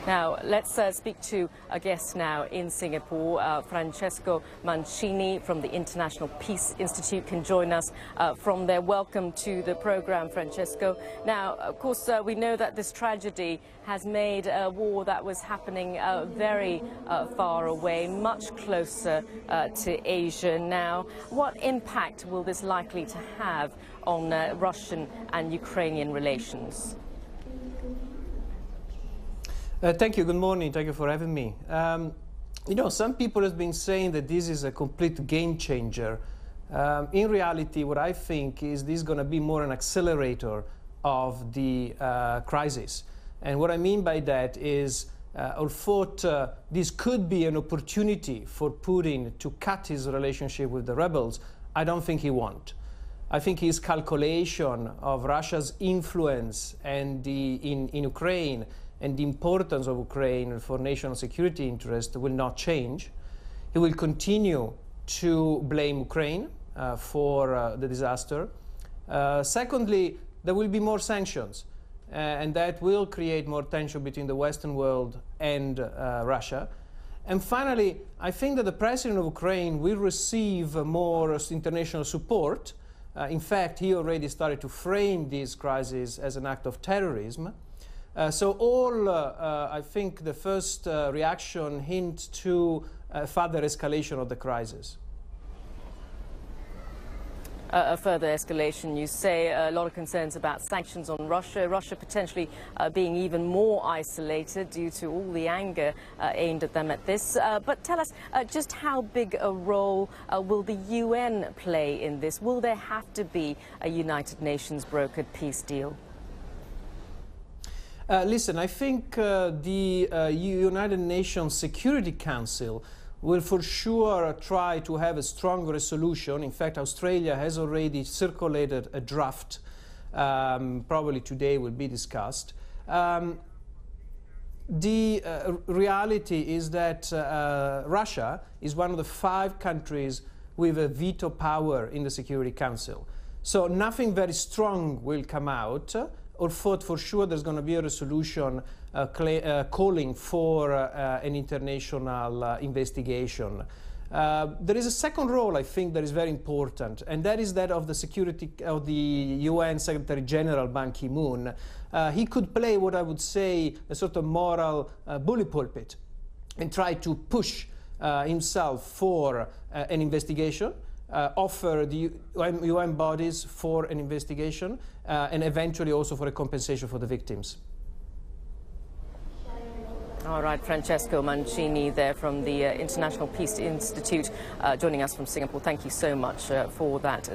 Now, let's speak to a guest now in Singapore. Francesco Mancini from the International Peace Institute can join us from there. Welcome to the program, Francesco. Now, of course, we know that this tragedy has made a war that was happening very far away, much closer to Asia now. What impact will this likely to have on Russian and Ukrainian relations? Thank you. Good morning. Thank you for having me. You know, some people have been saying that this is a complete game changer. In reality, what I think is this is going to be more an accelerator of the crisis. And what I mean by that is, although this could be an opportunity for Putin to cut his relationship with the rebels, I don't think he won't. I think his calculation of Russia's influence and in Ukraine and the importance of Ukraine for national security interest will not change. He will continue to blame Ukraine for the disaster. Secondly, there will be more sanctions, and that will create more tension between the Western world and Russia. And finally, I think that the president of Ukraine will receive more international support. In fact, he already started to frame this crisis as an act of terrorism. I think the first reaction hints to further escalation of the crisis. A further escalation, you say. A lot of concerns about sanctions on Russia, Russia potentially being even more isolated due to all the anger aimed at them at this. But tell us, just how big a role will the UN play in this? Will there have to be a United Nations brokered peace deal? Listen, I think the United Nations Security Council will for sure try to have a strong resolution. In fact, Australia has already circulated a draft, probably today will be discussed. The reality is that Russia is one of the 5 countries with a veto power in the Security Council. So nothing very strong will come out. Or thought for sure there's going to be a resolution calling for an international investigation. There is a second role, I think, that is very important, and that is that of the UN Secretary General Ban Ki-moon. He could play what I would say a sort of moral bully pulpit and try to push himself for an investigation. Offer the UN bodies for an investigation and eventually also for a compensation for the victims. All right, Francesco Mancini there from the International Peace Institute joining us from Singapore. Thank you so much for that.